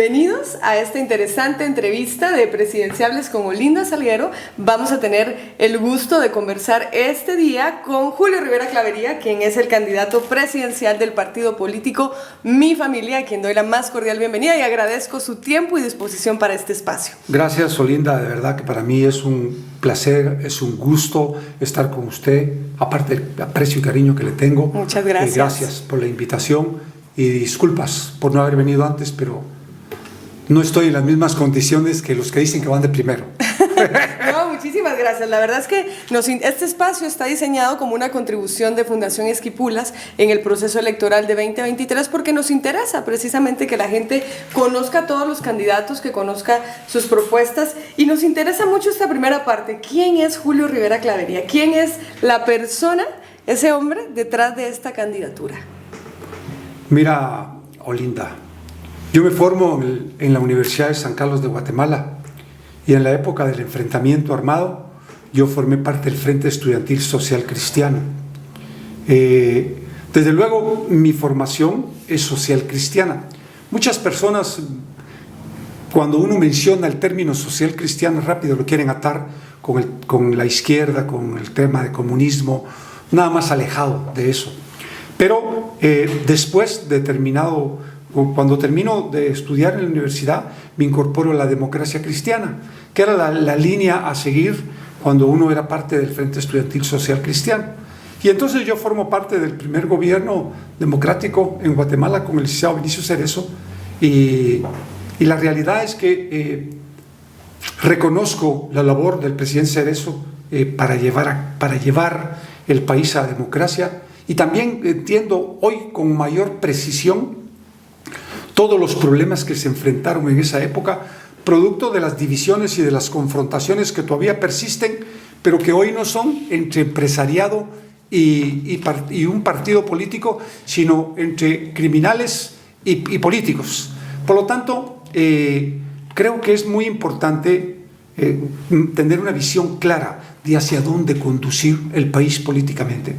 Bienvenidos a esta interesante entrevista de Presidenciables con Olinda Salguero. Vamos a tener el gusto de conversar este día con Julio Rivera Clavería, quien es el candidato presidencial del partido político Mi Familia, a quien doy la más cordial bienvenida y agradezco su tiempo y disposición para este espacio. Gracias, Olinda, de verdad que para mí es un placer, es un gusto estar con usted, aparte del aprecio y cariño que le tengo. Muchas gracias. Gracias por la invitación y disculpas por no haber venido antes, pero no estoy en las mismas condiciones que los que dicen que van de primero. No, muchísimas gracias. La verdad es que este espacio está diseñado como una contribución de Fundación Esquipulas en el proceso electoral de 2023 porque nos interesa precisamente que la gente conozca a todos los candidatos, que conozca sus propuestas y nos interesa mucho esta primera parte. ¿Quién es Julio Rivera Clavería? ¿Quién es la persona, ese hombre detrás de esta candidatura? Mira, Olinda, yo me formo en la Universidad de San Carlos de Guatemala y en la época del enfrentamiento armado yo formé parte del Frente Estudiantil Social Cristiano. Desde luego mi formación es social cristiana. Muchas personas, cuando uno menciona el término social cristiano, rápido lo quieren atar con la izquierda, con el tema de comunismo, nada más alejado de eso. Pero después de cuando termino de estudiar en la universidad, me incorporo a la democracia cristiana, que era la línea a seguir cuando uno era parte del Frente Estudiantil Social Cristiano. Y entonces yo formo parte del primer gobierno democrático en Guatemala con el licenciado Vinicio Cerezo, y la realidad es que reconozco la labor del presidente Cerezo para llevar el país a la democracia, y también entiendo hoy con mayor precisión todos los problemas que se enfrentaron en esa época, producto de las divisiones y de las confrontaciones que todavía persisten, pero que hoy no son entre empresariado y un partido político, sino entre criminales y políticos. Por lo tanto, creo que es muy importante tener una visión clara de hacia dónde conducir el país políticamente.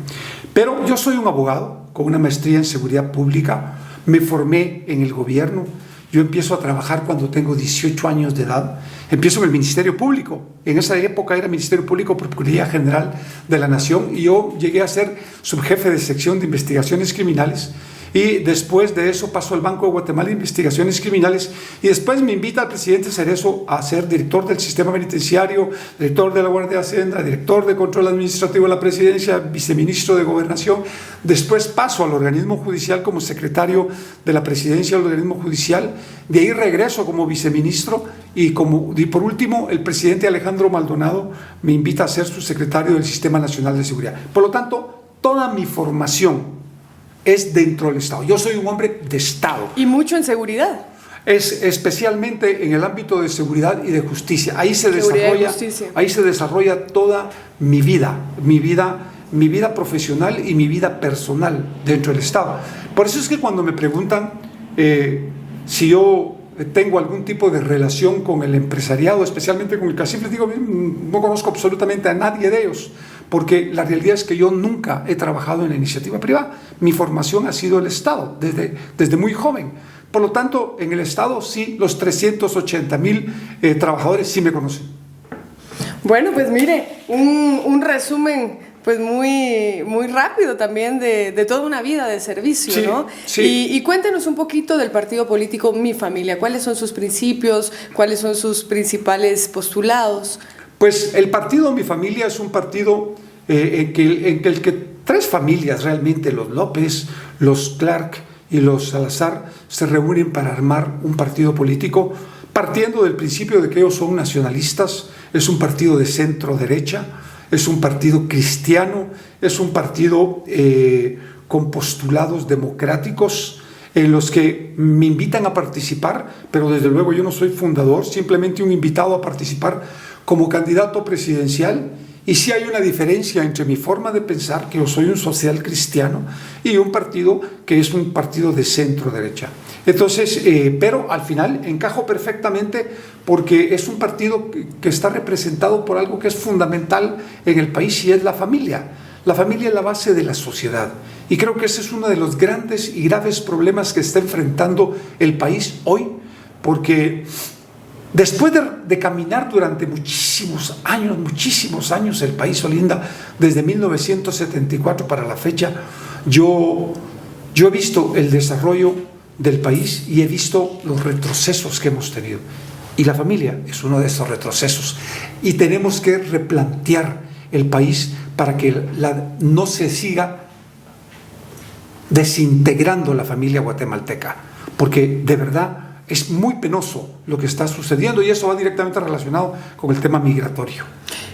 Pero yo soy un abogado con una maestría en seguridad pública. Me formé en el gobierno. Yo empiezo a trabajar cuando tengo 18 años de edad. Empiezo en el Ministerio Público. En esa época era Ministerio Público Procuraduría General de la Nación y yo llegué a ser subjefe de sección de investigaciones criminales. Y después de eso paso al Banco de Guatemala de Investigaciones Criminales y después me invita al presidente Cerezo a ser director del sistema penitenciario, director de la Guardia de Hacienda, director de control administrativo de la presidencia, viceministro de Gobernación. Después paso al organismo judicial como secretario de la presidencia del organismo judicial. De ahí regreso como viceministro y por último el presidente Alejandro Maldonado me invita a ser su secretario del Sistema Nacional de Seguridad. Por lo tanto, toda mi formación es dentro del Estado. Yo soy un hombre de Estado. Y mucho en seguridad. Es especialmente en el ámbito de seguridad y de justicia. Ahí se desarrolla toda mi vida profesional y mi vida personal dentro del Estado. Por eso es que cuando me preguntan si yo tengo algún tipo de relación con el empresariado, especialmente con el CACIF, les digo, no conozco absolutamente a nadie de ellos, porque la realidad es que yo nunca he trabajado en la iniciativa privada. Mi formación ha sido el Estado, desde muy joven. Por lo tanto, en el Estado sí, los 380,000 trabajadores sí me conocen. Bueno, pues mire, un resumen pues muy rápido también de toda una vida de servicio, sí, ¿no? Sí. Y cuéntenos un poquito del partido político Mi Familia. ¿Cuáles son sus principios? ¿Cuáles son sus principales postulados? Pues el partido Mi Familia es un partido en el que tres familias realmente, los López, los Clark y los Salazar, se reúnen para armar un partido político partiendo del principio de que ellos son nacionalistas. Es un partido de centro derecha, es un partido cristiano, es un partido con postulados democráticos en los que me invitan a participar, pero desde luego yo no soy fundador, simplemente un invitado a participar como candidato presidencial. Y sí hay una diferencia entre mi forma de pensar, que yo soy un social cristiano, y un partido que es un partido de centro derecha. Entonces, pero al final encajo perfectamente porque es un partido que está representado por algo que es fundamental en el país y es la familia. La familia es la base de la sociedad y creo que ese es uno de los grandes y graves problemas que está enfrentando el país hoy, porque después de caminar durante muchísimos años el país, Olinda, desde 1974 para la fecha, yo he visto el desarrollo del país y he visto los retrocesos que hemos tenido. Y la familia es uno de esos retrocesos. Y tenemos que replantear el país para que no se siga desintegrando la familia guatemalteca. Porque de verdad es muy penoso lo que está sucediendo y eso va directamente relacionado con el tema migratorio.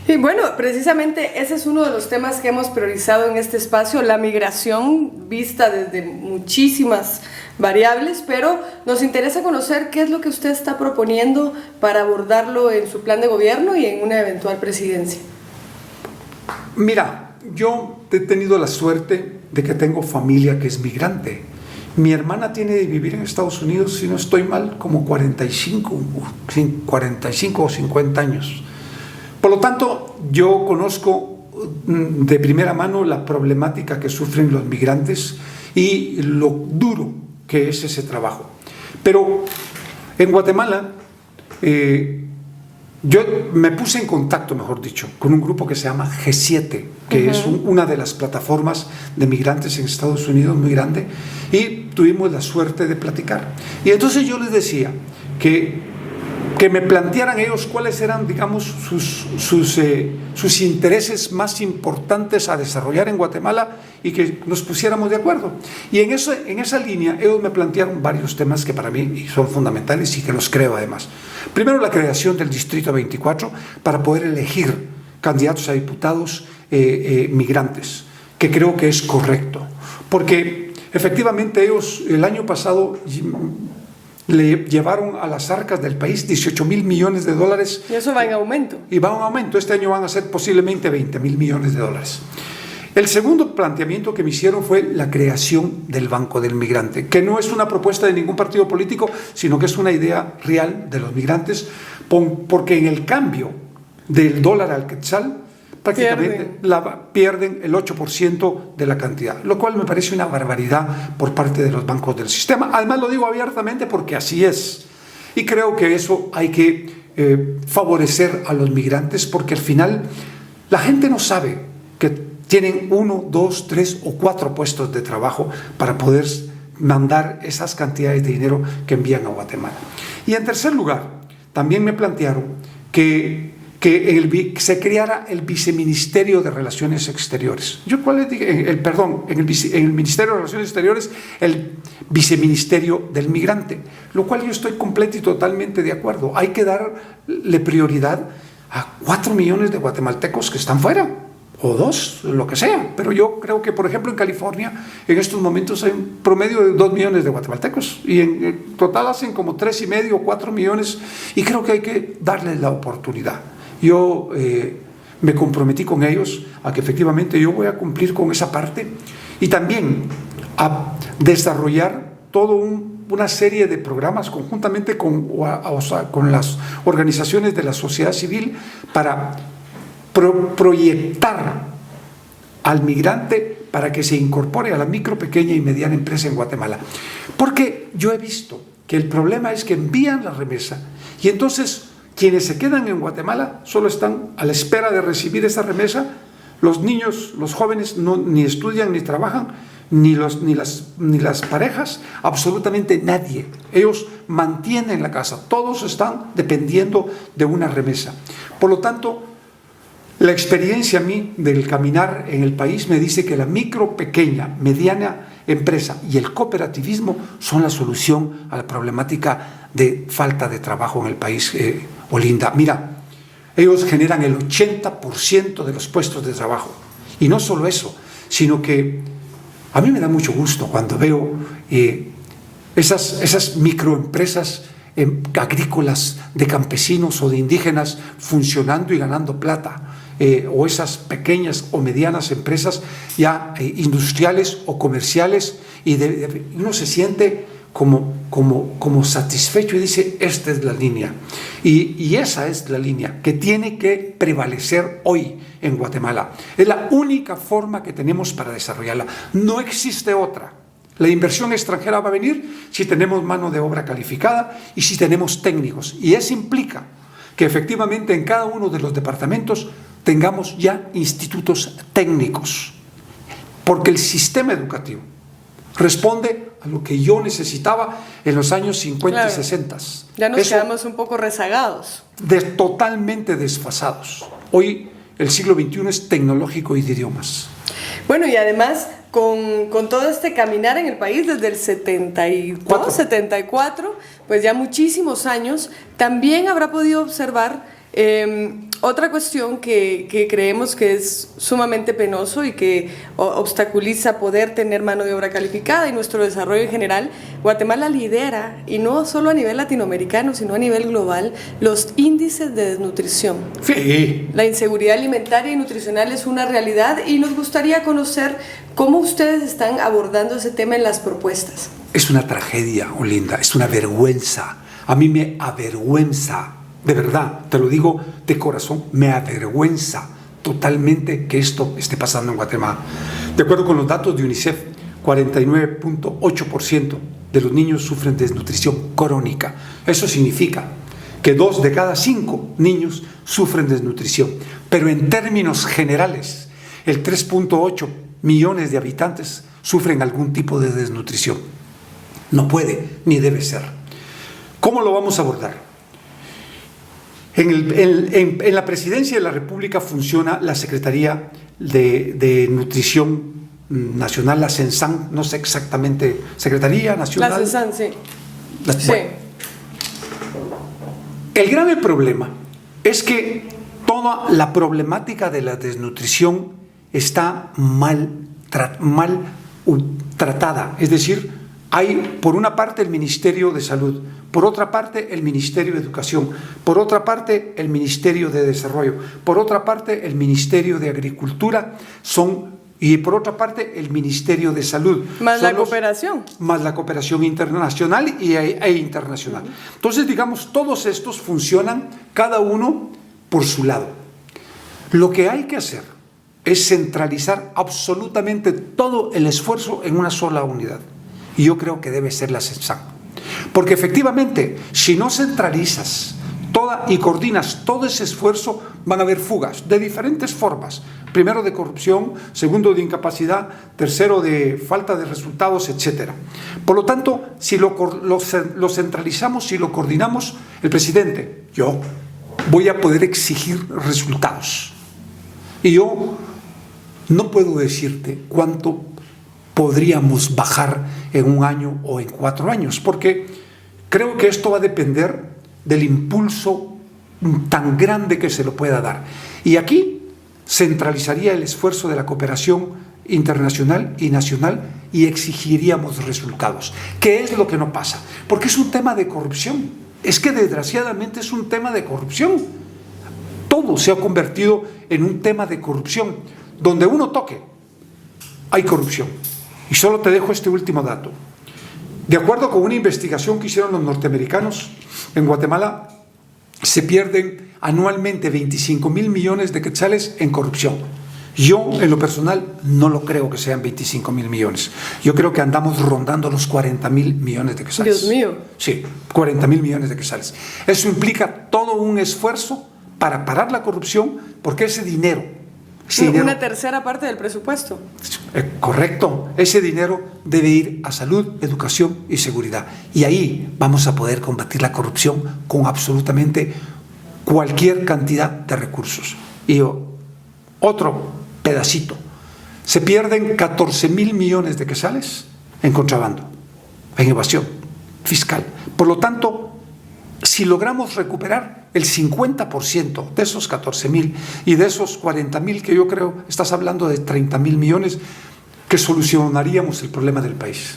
Y bueno, precisamente ese es uno de los temas que hemos priorizado en este espacio, la migración vista desde muchísimas variables, pero nos interesa conocer qué es lo que usted está proponiendo para abordarlo en su plan de gobierno y en una eventual presidencia. Mira, yo he tenido la suerte de que tengo familia que es migrante. Mi hermana tiene de vivir en Estados Unidos, si no estoy mal, como 45 o 50 años. Por lo tanto, yo conozco de primera mano la problemática que sufren los migrantes y lo duro que es ese trabajo. Pero en Guatemala, yo me puse en contacto, mejor dicho, con un grupo que se llama G7, que es una de las plataformas de migrantes en Estados Unidos muy grande, y tuvimos la suerte de platicar. Y entonces yo les decía que me plantearan ellos cuáles eran, digamos, sus intereses más importantes a desarrollar en Guatemala y que nos pusiéramos de acuerdo. Y en esa línea ellos me plantearon varios temas que para mí son fundamentales y que los creo además. Primero, la creación del Distrito 24 para poder elegir candidatos a diputados migrantes, que creo que es correcto. Porque efectivamente ellos el año pasado le llevaron a las arcas del país 18,000 millones de dólares. Y eso va en aumento. Y va en aumento. Este año van a ser posiblemente 20,000 millones de dólares. El segundo planteamiento que me hicieron fue la creación del Banco del Migrante, que no es una propuesta de ningún partido político, sino que es una idea real de los migrantes, porque en el cambio del dólar al quetzal, prácticamente pierden el 8% de la cantidad, lo cual me parece una barbaridad por parte de los bancos del sistema. Además lo digo abiertamente porque así es, y creo que eso hay que favorecer a los migrantes, porque al final la gente no sabe que tienen 1, 2, 3 o 4 puestos de trabajo para poder mandar esas cantidades de dinero que envían a Guatemala. Y en tercer lugar, también me plantearon que se creara el Viceministerio de Relaciones Exteriores. Yo cuál les dije, en el Ministerio de Relaciones Exteriores, el Viceministerio del Migrante, lo cual yo estoy completo y totalmente de acuerdo. Hay que darle prioridad a 4 millones de guatemaltecos que están fuera, o 2, lo que sea. Pero yo creo que, por ejemplo, en California, en estos momentos hay un promedio de 2 millones de guatemaltecos, y en total hacen como 3,5 o 4 millones, y creo que hay que darles la oportunidad. Yo me comprometí con ellos a que efectivamente yo voy a cumplir con esa parte y también a desarrollar toda una serie de programas conjuntamente con las organizaciones de la sociedad civil para proyectar al migrante para que se incorpore a la micro, pequeña y mediana empresa en Guatemala. Porque yo he visto que el problema es que envían la remesa y entonces quienes se quedan en Guatemala solo están a la espera de recibir esa remesa. Los niños, los jóvenes ni estudian ni trabajan, ni las parejas, absolutamente nadie. Ellos mantienen la casa, todos están dependiendo de una remesa. Por lo tanto, la experiencia a mí del caminar en el país me dice que la micro, pequeña, mediana empresa y el cooperativismo son la solución a la problemática de falta de trabajo en el país, Olinda. Mira, ellos generan el 80% de los puestos de trabajo. Y no solo eso, sino que a mí me da mucho gusto cuando veo esas microempresas agrícolas de campesinos o de indígenas funcionando y ganando plata. O esas pequeñas o medianas empresas ya industriales o comerciales, y uno se siente como satisfecho y dice, esta es la línea. Y esa es la línea que tiene que prevalecer hoy en Guatemala. Es la única forma que tenemos para desarrollarla. No existe otra. La inversión extranjera va a venir si tenemos mano de obra calificada y si tenemos técnicos. Y eso implica que efectivamente en cada uno de los departamentos tengamos ya institutos técnicos. Porque el sistema educativo responde a lo que yo necesitaba en los años 50 y 60. Ya nos quedamos un poco rezagados. Totalmente desfasados. Hoy el siglo XXI es tecnológico y de idiomas. Bueno, y además con todo este caminar en el país desde el 72, 74, pues ya muchísimos años, también habrá podido observar otra cuestión que creemos que es sumamente penoso y que obstaculiza poder tener mano de obra calificada y nuestro desarrollo en general. Guatemala lidera, y no solo a nivel latinoamericano, sino a nivel global, los índices de desnutrición. Sí. La inseguridad alimentaria y nutricional es una realidad y nos gustaría conocer cómo ustedes están abordando ese tema en las propuestas. Es una tragedia, Olinda, es una vergüenza. A mí me avergüenza. De verdad, te lo digo de corazón, me avergüenza totalmente que esto esté pasando en Guatemala. De acuerdo con los datos de UNICEF, 49.8% de los niños sufren desnutrición crónica. Eso significa que 2 de cada 5 niños sufren desnutrición. Pero en términos generales, el 3.8 millones de habitantes sufren algún tipo de desnutrición. No puede ni debe ser. ¿Cómo lo vamos a abordar? En la Presidencia de la República funciona la Secretaría de Nutrición Nacional, la CENSAN, no sé exactamente, Secretaría Nacional. La CENSAN, sí. Sí. El grave problema es que toda la problemática de la desnutrición está mal tratada, es decir, hay por una parte el Ministerio de Salud, por otra parte el Ministerio de Educación, por otra parte el Ministerio de Desarrollo, por otra parte el Ministerio de Agricultura, y por otra parte el Ministerio de Salud. Más la cooperación. Más la cooperación internacional e internacional. Entonces, digamos, todos estos funcionan cada uno por su lado. Lo que hay que hacer es centralizar absolutamente todo el esfuerzo en una sola unidad. Y yo creo que debe ser la CENSAN. Porque efectivamente, si no centralizas y coordinas todo ese esfuerzo, van a haber fugas de diferentes formas. Primero de corrupción, segundo de incapacidad, tercero de falta de resultados, etc. Por lo tanto, si lo centralizamos, si lo coordinamos, el presidente, yo, voy a poder exigir resultados. Y yo no puedo decirte cuánto podríamos bajar en 1 año o en 4 años, porque creo que esto va a depender del impulso tan grande que se lo pueda dar. Y aquí centralizaría el esfuerzo de la cooperación internacional y nacional y exigiríamos resultados. ¿Qué es lo que no pasa? Porque es un tema de corrupción. Es que desgraciadamente es un tema de corrupción. Todo se ha convertido en un tema de corrupción. Donde uno toque, hay corrupción. Y solo te dejo este último dato. De acuerdo con una investigación que hicieron los norteamericanos, en Guatemala se pierden anualmente 25.000 millones de quetzales en corrupción. Yo, en lo personal, no lo creo que sean 25.000 millones. Yo creo que andamos rondando los 40.000 millones de quetzales. Dios mío. Sí, 40.000 millones de quetzales. Eso implica todo un esfuerzo para parar la corrupción, porque ese dinero... Una tercera parte del presupuesto. Correcto. Ese dinero debe ir a salud, educación y seguridad. Y ahí vamos a poder combatir la corrupción con absolutamente cualquier cantidad de recursos. Y otro pedacito. Se pierden 14.000 millones de quetzales en contrabando, en evasión fiscal. Por lo tanto, si logramos recuperar el 50% de esos 14.000 y de esos 40.000, que yo creo, estás hablando de 30.000 millones, que solucionaríamos el problema del país.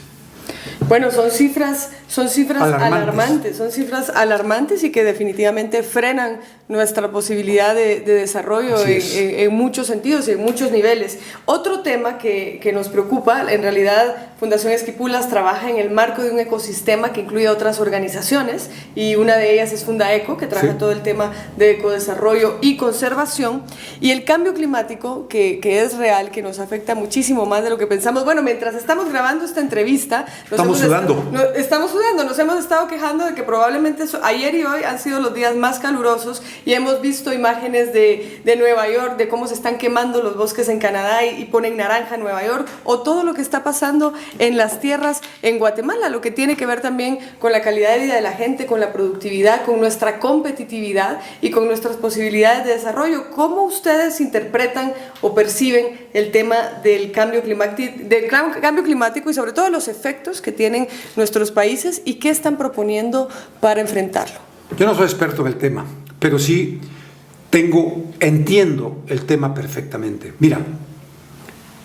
Bueno, son cifras alarmantes, son cifras alarmantes y que definitivamente frenan nuestra posibilidad de desarrollo en muchos sentidos y en muchos niveles. Otro tema que nos preocupa, en realidad Fundación Esquipulas trabaja en el marco de un ecosistema que incluye otras organizaciones, y una de ellas es Fundaeco, que trabaja todo el tema de ecodesarrollo y conservación. Y el cambio climático, que es real, que nos afecta muchísimo más de lo que pensamos. Bueno, mientras estamos grabando esta entrevista, estamos sudando, nos hemos estado quejando de que probablemente ayer y hoy han sido los días más calurosos, y hemos visto imágenes de Nueva York, de cómo se están quemando los bosques en Canadá y ponen naranja en Nueva York, o todo lo que está pasando en las tierras en Guatemala, lo que tiene que ver también con la calidad de vida de la gente, con la productividad, con nuestra competitividad y con nuestras posibilidades de desarrollo. ¿Cómo ustedes interpretan o perciben el tema del cambio climático y sobre todo los efectos que tienen nuestros países, y qué están proponiendo para enfrentarlo? Yo no soy experto en el tema, pero sí entiendo el tema perfectamente. Mira,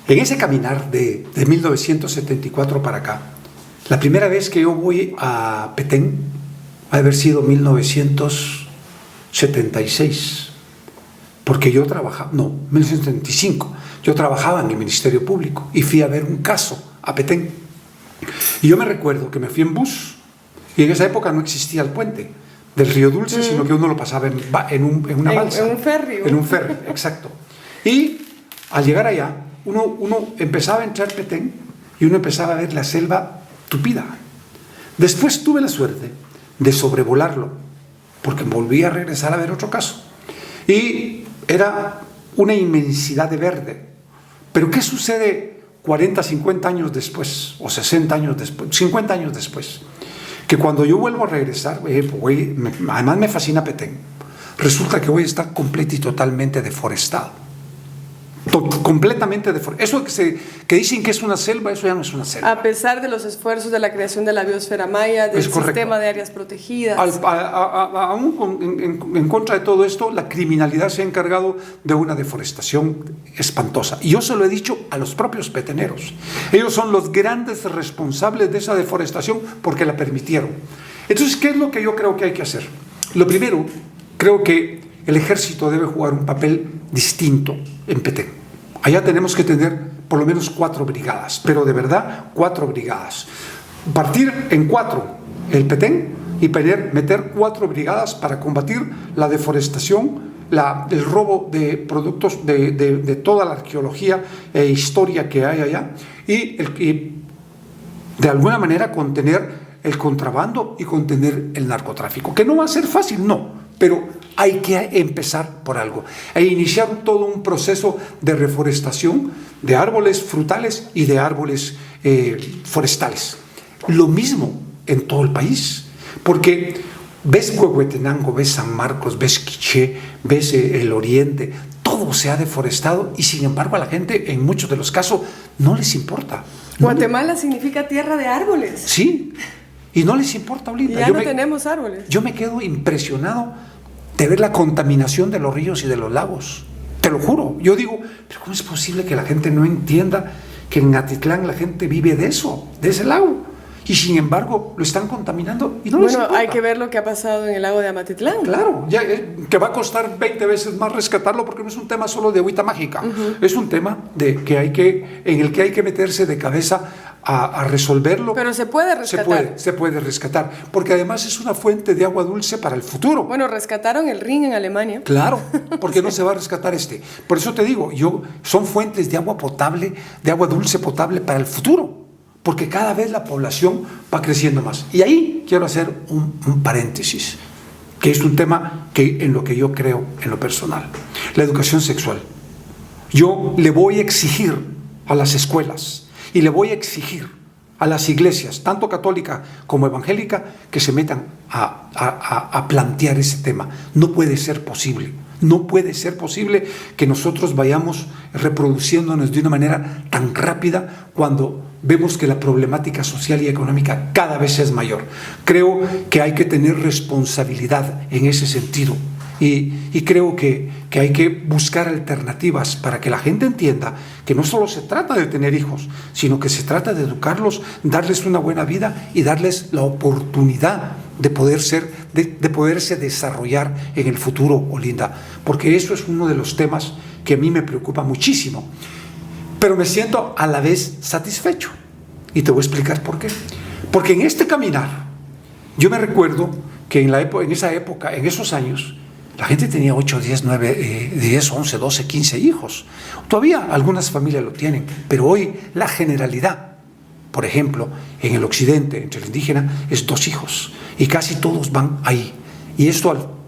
en ese caminar de 1974 para acá, la primera vez que yo voy a Petén ha de haber sido 1976, porque 1975, yo trabajaba en el Ministerio Público y fui a ver un caso a Petén. Y yo me recuerdo que me fui en bus, y en esa época no existía el puente del Río Dulce, sino que uno lo pasaba en una balsa. En un ferry. En un ferry, exacto. Y al llegar allá, uno empezaba a entrar Petén y uno empezaba a ver la selva tupida. Después tuve la suerte de sobrevolarlo, porque volví a regresar a ver otro caso. Y era una inmensidad de verde. Pero ¿qué sucede 40, 50 años después, o 60 años después, 50 años después? Que cuando yo vuelvo a regresar, además me fascina Petén, resulta que hoy está completo y totalmente deforestado. Completamente deforestado. Eso que dicen que es una selva, eso ya no es una selva. A pesar de los esfuerzos de la creación de la biosfera maya, del sistema de áreas protegidas. Aún en contra de todo esto, la criminalidad se ha encargado de una deforestación espantosa. Y yo se lo he dicho a los propios peteneros. Ellos son los grandes responsables de esa deforestación porque la permitieron. Entonces, ¿qué es lo que yo creo que hay que hacer? Lo primero, creo que el ejército debe jugar un papel distinto en Petén. Allá tenemos que tener por lo menos 4 brigadas, pero de verdad 4 brigadas. Partir en 4 el Petén y meter 4 brigadas para combatir la deforestación, el robo de productos de toda la arqueología e historia que hay allá, y de alguna manera contener el contrabando y contener el narcotráfico, que no va a ser fácil, no, pero hay que empezar por algo, iniciar todo un proceso de reforestación de árboles frutales y de árboles forestales. Lo mismo en todo el país, porque ves Huehuetenango, ves San Marcos, ves Quiché, ves el Oriente, todo se ha deforestado, y sin embargo a la gente en muchos de los casos no les importa. Guatemala significa tierra de árboles. Sí, y no les importa, Olinda. Ya no tenemos árboles. Yo me quedo impresionado de ver la contaminación de los ríos y de los lagos. Te lo juro. Yo digo, ¿pero cómo es posible que la gente no entienda que en Atitlán la gente vive de eso, de ese lago? Y sin embargo lo están contaminando y no les importa. Hay que ver lo que ha pasado en el lago de Amatitlán. Claro, que va a costar 20 veces más rescatarlo, porque no es un tema solo de agüita mágica. Es un tema en el que hay que meterse de cabeza a resolverlo. Pero se puede rescatar. Se puede rescatar, porque además es una fuente de agua dulce para el futuro. Bueno, rescataron el Rin en Alemania. Claro, porque no se va a rescatar Por eso te digo, son fuentes de agua potable, de agua dulce potable para el futuro, porque cada vez la población va creciendo más. Y ahí quiero hacer un paréntesis, que es un tema en lo que yo creo en lo personal: la educación sexual. Yo le voy a exigir a las escuelas y le voy a exigir a las iglesias, tanto católica como evangélica, que se metan a plantear ese tema. No puede ser posible. No puede ser posible que nosotros vayamos reproduciéndonos de una manera tan rápida cuando vemos que la problemática social y económica cada vez es mayor. Creo que hay que tener responsabilidad en ese sentido. Y creo que hay que buscar alternativas para que la gente entienda que no solo se trata de tener hijos, sino que se trata de educarlos, darles una buena vida y darles la oportunidad de poderse desarrollar en el futuro, Olinda, porque eso es uno de los temas que a mí me preocupa muchísimo. Pero me siento a la vez satisfecho. Y te voy a explicar por qué. Porque en este caminar, yo me recuerdo que en esa época, en esos años, la gente tenía 8, 10, 9, 10, 11, 12, 15 hijos. Todavía algunas familias lo tienen, pero hoy la generalidad, por ejemplo, en el occidente, entre el indígena, es 2 hijos. Y casi todos van ahí. Y esto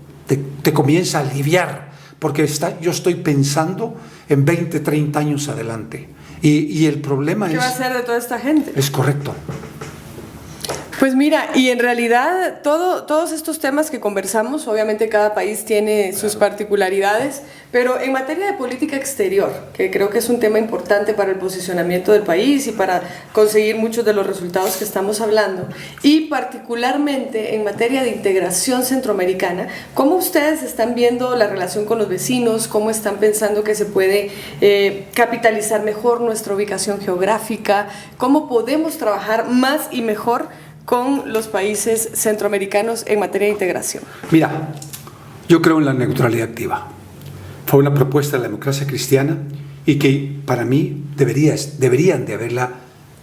te comienza a aliviar, porque yo estoy pensando en 20, 30 años adelante. Y el problema ¿qué va a hacer de toda esta gente? Es correcto. Pues mira, y en realidad todos estos temas que conversamos, obviamente cada país tiene sus particularidades, pero en materia de política exterior, que creo que es un tema importante para el posicionamiento del país y para conseguir muchos de los resultados que estamos hablando, y particularmente en materia de integración centroamericana, ¿cómo ustedes están viendo la relación con los vecinos? ¿Cómo están pensando que se puede capitalizar mejor nuestra ubicación geográfica? ¿Cómo podemos trabajar más y mejor con los países centroamericanos en materia de integración? Mira, yo creo en la neutralidad activa. Fue una propuesta de la democracia cristiana y que para mí deberían de haberla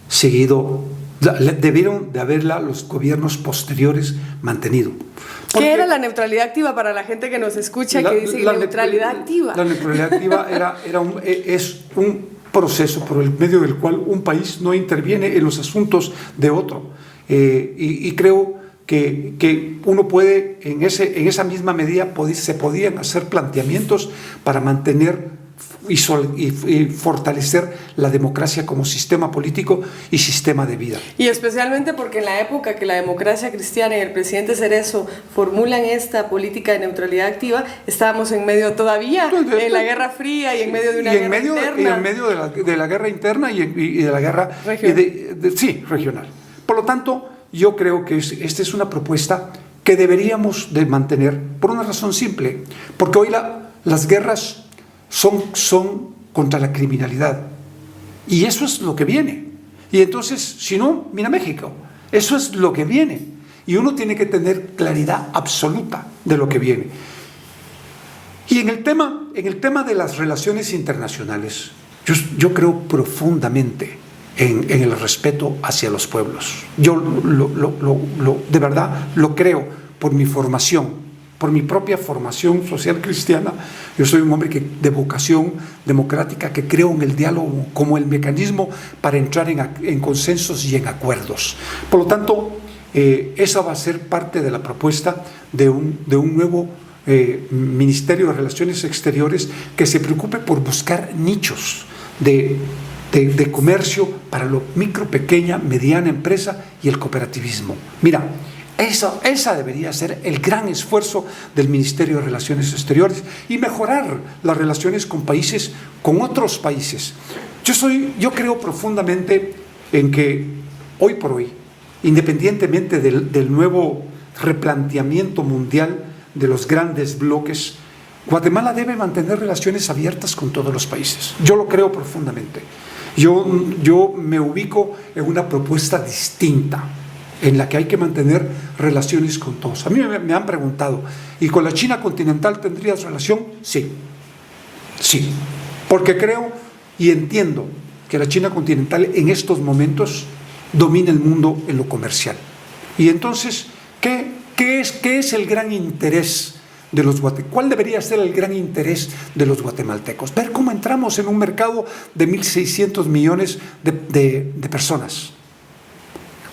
seguido, debieron de haberla los gobiernos posteriores mantenido. ¿Qué era la neutralidad activa para la gente que nos escucha que dice neutralidad activa? La neutralidad activa es un proceso por el medio del cual un país no interviene en los asuntos de otro. Y creo que uno puede, en esa misma medida, se podían hacer planteamientos para mantener y fortalecer la democracia como sistema político y sistema de vida. Y especialmente porque en la época que la democracia cristiana y el presidente Cerezo formulan esta política de neutralidad activa, estábamos en medio todavía en la Guerra Fría y en medio de una guerra interna. Y en medio de la guerra interna y de la guerra regional. Por lo tanto, yo creo que esta es una propuesta que deberíamos de mantener por una razón simple, porque hoy las guerras son contra la criminalidad y eso es lo que viene. Y entonces, si no, mira México, eso es lo que viene y uno tiene que tener claridad absoluta de lo que viene. Y en el tema de las relaciones internacionales, yo creo profundamente en el respeto hacia los pueblos. Yo de verdad lo creo por mi formación, por mi propia formación social cristiana. Yo soy un hombre de vocación democrática, que creo en el diálogo como el mecanismo para entrar en consensos y en acuerdos. Por lo tanto, esa va a ser parte de la propuesta de un nuevo Ministerio de Relaciones Exteriores que se preocupe por buscar nichos de comercio para la micro, pequeña, mediana empresa y el cooperativismo. Mira, esa debería ser el gran esfuerzo del Ministerio de Relaciones Exteriores y mejorar las relaciones con otros países. Yo creo profundamente en que hoy por hoy, independientemente del nuevo replanteamiento mundial de los grandes bloques, Guatemala debe mantener relaciones abiertas con todos los países. Yo lo creo profundamente. Yo me ubico en una propuesta distinta, en la que hay que mantener relaciones con todos. A mí me han preguntado, ¿y con la China continental tendrías relación? Sí, porque creo y entiendo que la China continental en estos momentos domina el mundo en lo comercial. Y entonces, ¿qué es el gran interés de los guatemaltecos? ¿Cuál debería ser el gran interés de los guatemaltecos? Ver cómo entramos en un mercado de 1.600 millones de personas,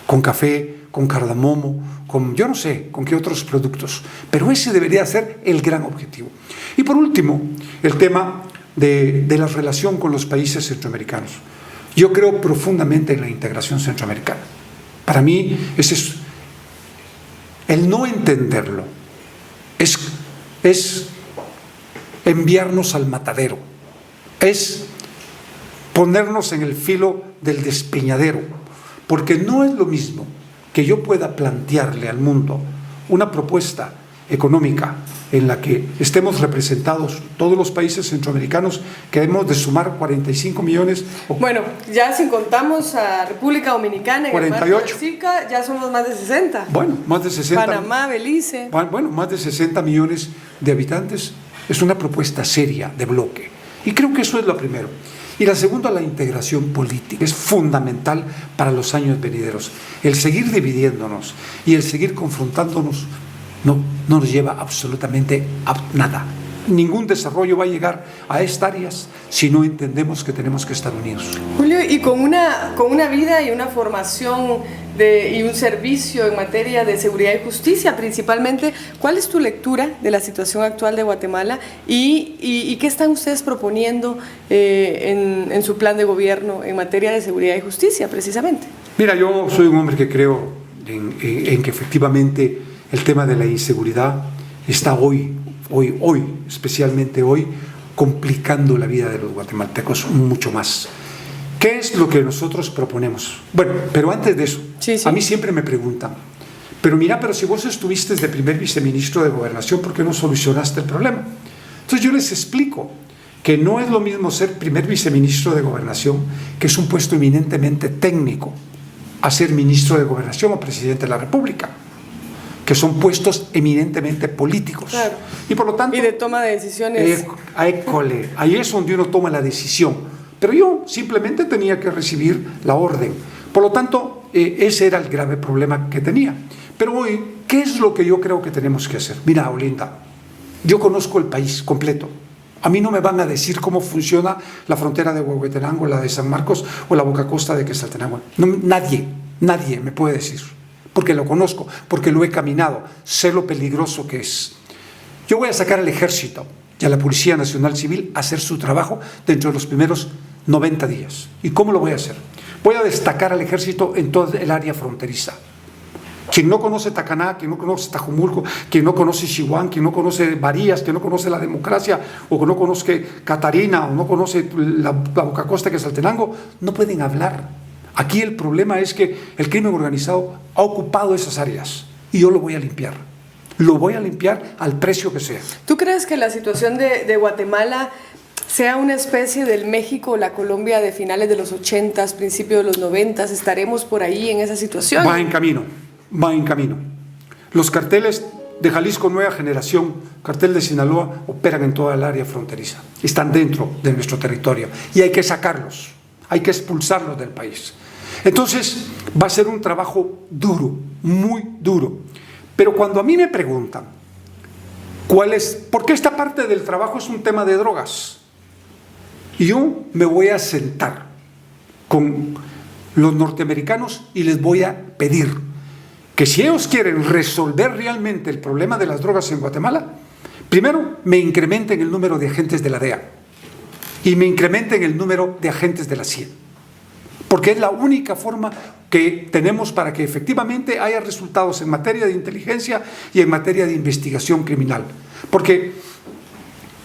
con café, con cardamomo, con yo no sé, con qué otros productos, pero ese debería ser el gran objetivo. Y por último, el tema de la relación con los países centroamericanos. Yo creo profundamente en la integración centroamericana. Para mí, ese es el no entenderlo, es enviarnos al matadero, es ponernos en el filo del despeñadero, porque no es lo mismo que yo pueda plantearle al mundo una propuesta económica en la que estemos representados todos los países centroamericanos, que hemos de sumar 45 millones. Bueno, ya si contamos a República Dominicana, en 48. El marco de ya somos más de 60. Bueno, más de 60. Panamá, Belice. Bueno, más de 60 millones de habitantes. Es una propuesta seria, de bloque. Y creo que eso es lo primero. Y la segunda, la integración política. Es fundamental para los años venideros. El seguir dividiéndonos y el seguir confrontándonos no nos lleva absolutamente a nada. Ningún desarrollo va a llegar a estas áreas si no entendemos que tenemos que estar unidos. Julio, y con una vida y una formación y un servicio en materia de seguridad y justicia principalmente, ¿cuál es tu lectura de la situación actual de Guatemala y qué están ustedes proponiendo en su plan de gobierno en materia de seguridad y justicia precisamente? Mira, yo soy un hombre que creo en que efectivamente el tema de la inseguridad está hoy, especialmente hoy, complicando la vida de los guatemaltecos mucho más. ¿Qué es lo que nosotros proponemos? Bueno, pero antes de eso, sí. A mí siempre me preguntan, pero si vos estuviste de primer viceministro de Gobernación, ¿por qué no solucionaste el problema? Entonces yo les explico que no es lo mismo ser primer viceministro de Gobernación, que es un puesto eminentemente técnico, a ser ministro de Gobernación o presidente de la República, que son puestos eminentemente políticos. Claro. Y por lo tanto... Y de toma de decisiones. Ahí es donde uno toma la decisión. Pero yo simplemente tenía que recibir la orden. Por lo tanto, ese era el grave problema que tenía. Pero hoy, ¿qué es lo que yo creo que tenemos que hacer? Mira, Olinda, yo conozco el país completo. A mí no me van a decir cómo funciona la frontera de Huehuetenango, la de San Marcos o la Boca Costa de Quetzaltenango. No, nadie me puede decir. Porque lo conozco, porque lo he caminado, sé lo peligroso que es. Yo voy a sacar al Ejército y a la Policía Nacional Civil a hacer su trabajo dentro de los primeros 90 días. ¿Y cómo lo voy a hacer? Voy a destacar al Ejército en toda el área fronteriza. Quien no conoce Tacaná, quien no conoce Tajumulco, quien no conoce Xihuán, quien no conoce Varías, quien no conoce la democracia, o que no conozca Catarina, o no conoce la Boca Costa de Quetzaltenango, no pueden hablar. Aquí el problema es que el crimen organizado ha ocupado esas áreas y yo lo voy a limpiar. Lo voy a limpiar al precio que sea. ¿Tú crees que la situación de Guatemala sea una especie del México o la Colombia de finales de los 80s, principios de los 90s? ¿Estaremos por ahí en esa situación? Va en camino. Los carteles de Jalisco Nueva Generación, cartel de Sinaloa, operan en toda el área fronteriza. Están dentro de nuestro territorio y hay que sacarlos, hay que expulsarlos del país. Entonces va a ser un trabajo duro, muy duro. Pero cuando a mí me preguntan ¿por qué esta parte del trabajo es un tema de drogas? Y yo me voy a sentar con los norteamericanos y les voy a pedir que si ellos quieren resolver realmente el problema de las drogas en Guatemala, primero me incrementen el número de agentes de la DEA y me incrementen el número de agentes de la CIA. Porque es la única forma que tenemos para que efectivamente haya resultados en materia de inteligencia y en materia de investigación criminal. Porque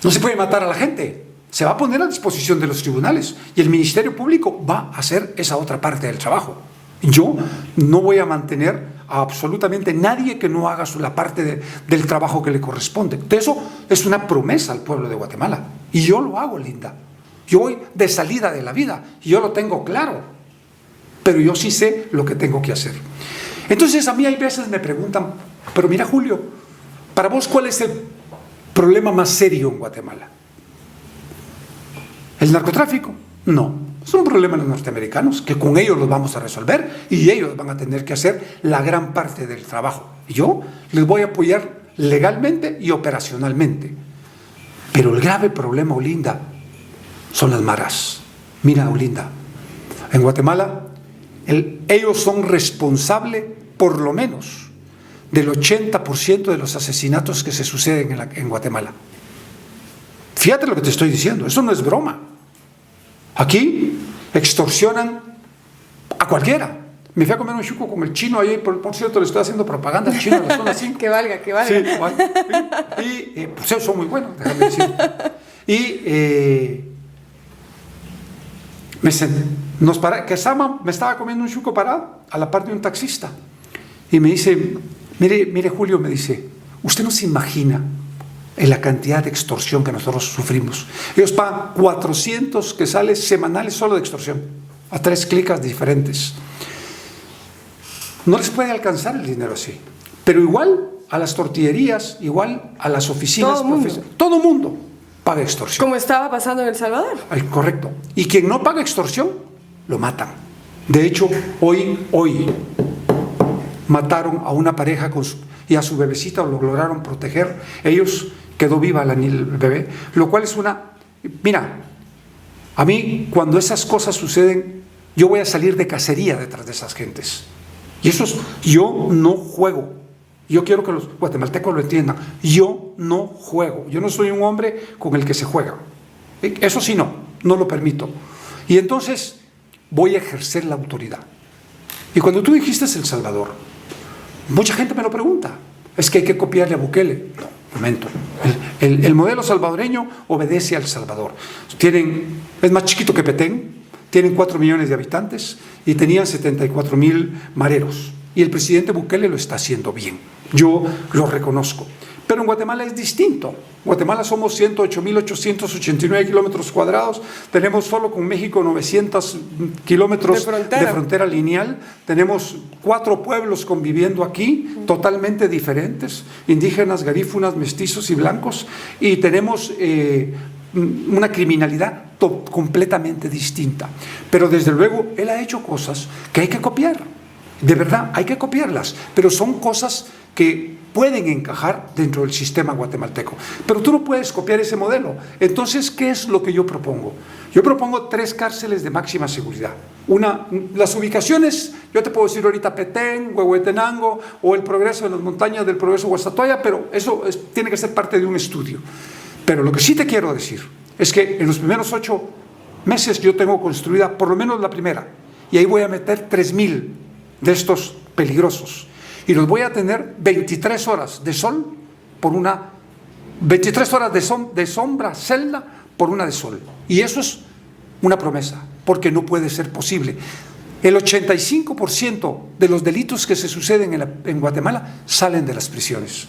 no se puede matar a la gente, se va a poner a disposición de los tribunales y el Ministerio Público va a hacer esa otra parte del trabajo. Yo no voy a mantener a absolutamente nadie que no haga la parte del trabajo que le corresponde. Eso es una promesa al pueblo de Guatemala y yo lo hago, Linda. Yo voy de salida de la vida y yo lo tengo claro. Pero yo sí sé lo que tengo que hacer. Entonces a mí hay veces me preguntan, pero mira Julio, para vos ¿cuál es el problema más serio en Guatemala? ¿El narcotráfico? No, es un problema de los norteamericanos, que con ellos los vamos a resolver y ellos van a tener que hacer la gran parte del trabajo. Y yo les voy a apoyar legalmente y operacionalmente. Pero el grave problema, Olinda, son las maras. Mira, Olinda, en Guatemala ellos son responsables por lo menos del 80% de los asesinatos que se suceden en Guatemala. Fíjate lo que te estoy diciendo, eso no es broma. Aquí extorsionan a cualquiera. Me fui a comer un chuco con el chino ahí, por cierto, le estoy haciendo propaganda al chino a las zonas 5. Que valga. Sí, y pues ellos son muy buenos, déjame decir. Y me estaba comiendo un chuco parado a la par de un taxista y me dice, mire Julio, me dice, usted no se imagina en la cantidad de extorsión que nosotros sufrimos. Ellos pagan 400 quetzales semanales solo de extorsión a 3 clicas diferentes. No les puede alcanzar el dinero así, pero igual a las tortillerías, igual a las oficinas, todo mundo. paga extorsión. Como estaba pasando en El Salvador. Correcto. Y quien no paga extorsión, lo matan. De hecho, hoy mataron a una pareja y a su bebecita, lo lograron proteger. Ellos, quedó viva el bebé, lo cual es una... Mira, a mí cuando esas cosas suceden, yo voy a salir de cacería detrás de esas gentes. Y yo no juego. Yo quiero que los guatemaltecos lo entiendan. Yo no juego. Yo no soy un hombre con el que se juega. Eso sí, no lo permito. Y entonces voy a ejercer la autoridad. Y cuando tú dijiste El Salvador, mucha gente me lo pregunta. Es que hay que copiarle a Bukele. No, momento. El modelo salvadoreño obedece al Salvador. Es más chiquito que Petén, tienen 4 millones de habitantes y tenían 74,000 mareros. Y el presidente Bukele lo está haciendo bien. Yo lo reconozco. Pero en Guatemala es distinto. Guatemala somos 108,889 kilómetros cuadrados. Tenemos solo con México 900 kilómetros de frontera lineal. Tenemos 4 pueblos conviviendo aquí, totalmente diferentes, indígenas, garífunas, mestizos y blancos. Y tenemos una criminalidad completamente distinta. Pero desde luego él ha hecho cosas que hay que copiar. De verdad, hay que copiarlas. Pero son cosas que pueden encajar dentro del sistema guatemalteco. Pero tú no puedes copiar ese modelo. Entonces, ¿qué es lo que yo propongo? Yo propongo 3 cárceles de máxima seguridad. Las ubicaciones, yo te puedo decir ahorita Petén, Huehuetenango o el Progreso en las montañas del Progreso Guastatoya, pero eso tiene que ser parte de un estudio. Pero lo que sí te quiero decir es que en los primeros 8 meses yo tengo construida por lo menos la primera, y ahí voy a meter 3,000 de estos peligrosos. Y los voy a tener 23 horas de sol por 23 horas de sombra, celda, por una de sol. Y eso es una promesa, porque no puede ser posible. El 85% de los delitos que se suceden en Guatemala salen de las prisiones.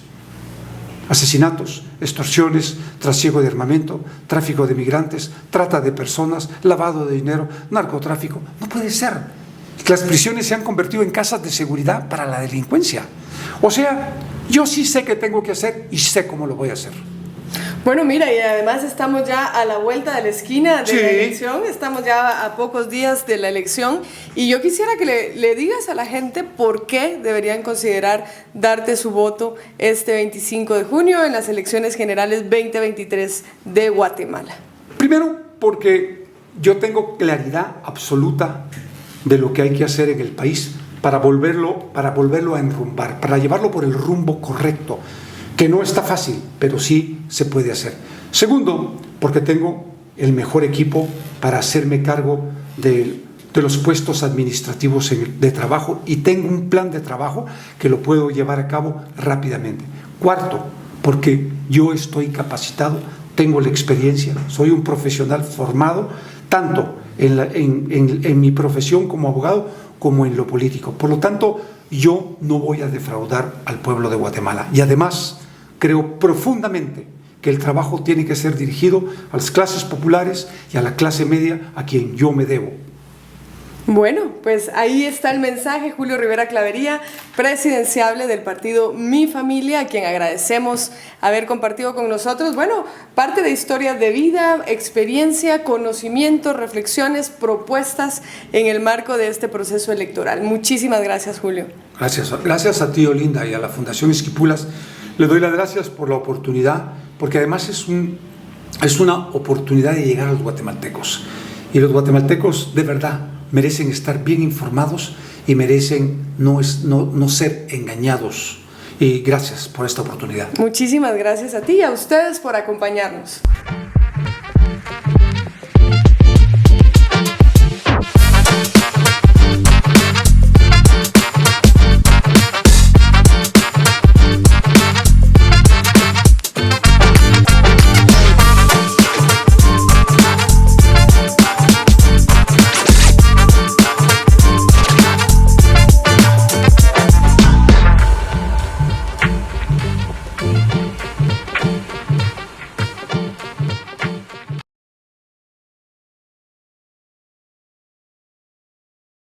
Asesinatos, extorsiones, trasiego de armamento, tráfico de migrantes, trata de personas, lavado de dinero, narcotráfico. No puede ser. Las prisiones se han convertido en casas de seguridad para la delincuencia. O sea, yo sí sé qué tengo que hacer y sé cómo lo voy a hacer. Bueno, mira, y además estamos ya a la vuelta de la esquina de la elección, estamos ya a pocos días de la elección, y yo quisiera que le digas a la gente por qué deberían considerar darte su voto este 25 de junio en las elecciones generales 2023 de Guatemala. Primero, porque yo tengo claridad absoluta de lo que hay que hacer en el país para volverlo a enrumbar, para llevarlo por el rumbo correcto, que no está fácil, pero sí se puede hacer. Segundo, porque tengo el mejor equipo para hacerme cargo de los puestos administrativos de trabajo, y tengo un plan de trabajo que lo puedo llevar a cabo rápidamente. Cuarto, porque yo estoy capacitado, tengo la experiencia, soy un profesional formado, tanto en mi profesión como abogado, como en lo político. Por lo tanto, yo no voy a defraudar al pueblo de Guatemala. Y además, creo profundamente que el trabajo tiene que ser dirigido a las clases populares y a la clase media, a quien yo me debo. Bueno, pues ahí está el mensaje. Julio Rivera Clavería, presidenciable del partido Mi Familia, a quien agradecemos haber compartido con nosotros, bueno, parte de historias de vida, experiencia, conocimiento, reflexiones, propuestas en el marco de este proceso electoral. Muchísimas gracias, Julio. Gracias a ti, Olinda, y a la Fundación Esquipulas. Le doy las gracias por la oportunidad, porque además es una oportunidad de llegar a los guatemaltecos. Y los guatemaltecos, de verdad, merecen estar bien informados y merecen no ser engañados. Y gracias por esta oportunidad. Muchísimas gracias a ti y a ustedes por acompañarnos.